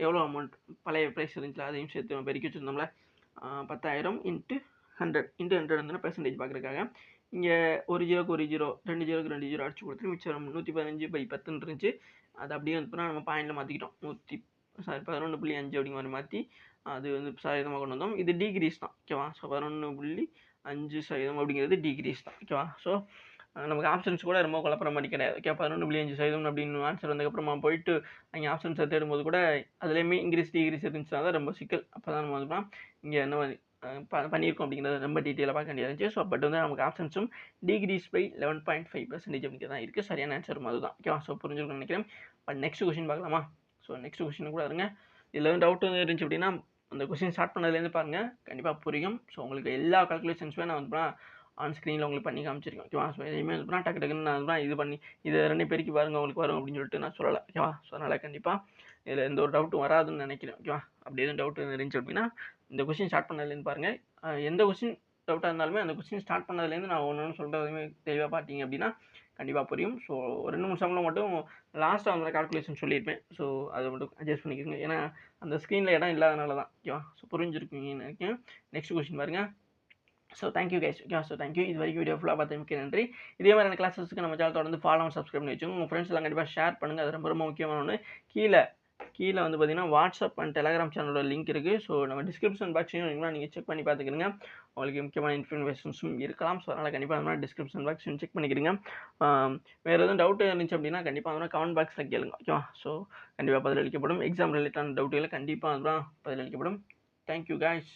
எவ்வளோ அமௌண்ட் பழைய ப்ரைஸ் இருந்துச்சுல அதையும் சேர்த்து நம்ம பெருக்கி வச்சுருந்தோம்ல. 10,000 இன்ட்டு 100 வந்து பெர்சன்டேஜ் பார்க்குறதுக்காக இங்கே ஒரு ஜீரோக்கு ஒரு ஜீரோ, 2 ஜீரோக்கு 2 ஜீரோ அடிச்சு கொடுத்துட்டு மிச்சம் 115 பை 10 இருந்துச்சு. அது அப்படியே வந்து நம்ம பாயிண்டில் மாற்றிக்கிட்டோம். 11.5 அப்படிங்கிற மாதிரி மாற்றி அது வந்து சதவீதமாக கொண்டு வந்தோம். இது டிகிரீஸ் தான் ஓகேவா. ஸோ 11.5% அப்படிங்கிறது டிகிரீஸ் தான் ஓகேவா. ஸோ நமக்கு ஆப்ஷன்ஸ் கூட ரொம்ப குழப்பற மாதிரி கிடையாது ஓகே. 11.5% அப்படின்னு ஆன்சர் வந்ததுக்கப்புறமா போயிட்டு அங்கே ஆப்ஷன்ஸை தேடும்போது கூட அதுலேயுமே இங்கிலீஷ் டிகிரீஸ் இருந்துச்சுன்னா தான் ரொம்ப சிக்கல். அப்போ தான் நம்ம வந்து இங்கே என்ன பண்ணியிருக்கோம் அப்படிங்கிறது ரொம்ப டீட்டெயிலாக பார்க்க வேண்டியது இருந்துச்சு. ஸோ பட் வந்து நமக்கு ஆப்ஷன்ஸும் டிகிரீஸ் பை 11.5% அப்படிங்கிறது தான் இருக்குது. சரியான ஆன்சரும் அதுதான் ஓகேவா. ஸோ புரிஞ்சுக்கணும்னு நினைக்கிறேன். பட் நெக்ஸ்ட் கொஸ்டின் பார்க்கலாமா. ஸோ நெக்ஸ்ட் கொஸ்டின் கூட இருங்க. இதில் வந்து டவுட் வந்து இருந்துச்சு அப்படின்னா அந்த கொஸ்டின் ஸ்டார்ட் பண்ணதுலேருந்து பாருங்கள், கண்டிப்பாக புரியும். ஸோ உங்களுக்கு எல்லா கால்குலேஷன்ஸுமே நான் வந்து ஆன் ஸ்க்ரீனில் உங்களுக்கு பண்ணி காமிச்சிருக்கேன் ஓகேவா. ஸோ எதையுமே வந்து டக்கு டக்குன்னு நான் இது பண்ணி இது ரெண்டையும் பெருக்கி பாருங்கள் உங்களுக்கு வரும் அப்படின்னு சொல்லிட்டு நான் சொல்லலை ஓகேவா. ஸோ அதனால் கண்டிப்பாக இதில் எந்த ஒரு டவுட்டும் வராதுன்னு நினைக்கிறேன் ஓகேவா. அப்படி எதுவும் டவுட் இருந்துச்சு அப்படின்னா இந்த கொஸ்டின் ஸ்டார்ட் பண்ணதுலேருந்து பாருங்கள். எந்த கொஸ்டின் டவுட்டாக இருந்தாலுமே அந்த கொஸ்டின் ஸ்டார்ட் பண்ணதுலேருந்து நான் ஒன்று சொல்கிறதுமே தெளிவாக பார்த்தீங்க அப்படின்னா கண்டிப்பாக புரியும். ஸோ 2-3 சம்பளம் மட்டும் லாஸ்ட்டாக அந்த கால்குலேஷன் சொல்லியிருப்பேன். ஸோ அதை மட்டும் அட்ஜஸ்ட் பண்ணிக்கோங்க, ஏன்னா அந்த ஸ்க்ரீனில் இடம் இல்லாதனால தான் ஓகேவா. ஸோ புரிஞ்சிருக்கீங்கன்னு நினைக்கிறேன். நெக்ஸ்ட் கொஸ்டின் பாருங்கள். So thank you guys okay. So thank you. இது வரைக்கும் வீடியோ ஃபுல்லாக பார்த்ததுக்கு நன்றி. இதே மாதிரியான கிளாஸஸ்க்கு நம்ம சேனல் தொடர்ந்து ஃபாலோ சப்ஸ்கிரைப் பண்ணி வச்சுக்கோங்க. உங்கள் ஃப்ரெண்ட்ஸ் எல்லாம் கண்டிப்பாக ஷேர் பண்ணுங்கள். அது ரொம்ப ரொம்ப முக்கியமான ஒன்று. கீழே கீழே வந்து பார்த்தீங்கன்னா வாட்ஸ்அப் அண்ட் டெலகிராம் சேனலோட லிங்க் இருக்குது. ஸோ நம்ம டிஸ்கிரிப்ஷன் பாக்ஸையும் நீங்கள் செக் பண்ணி பார்த்துக்கிடுங்க. உங்களுக்கு முக்கியமான இன்ஃபர்மேஷன்ஸும் இருக்கலாம். ஸோ அதனால் கண்டிப்பாக அந்த மாதிரி டிஸ்கிரிப்ஷன் பாக்ஸையும் செக் பண்ணிக்கிடுங்க. வேறு எதுவும் டவுட் இருந்துச்சு அப்படின்னா கண்டிப்பாக வந்து கமெண்ட் பாக்ஸில் கேளுங்க. ஓகேவா? ஸோ கண்டிப்பாக பதிலளிக்கப்படும். எக்ஸாம் ரிலேட்டான டவுட்டுகளை கண்டிப்பாக அதுதான் பதிலளிக்கப்படும். Thank you guys.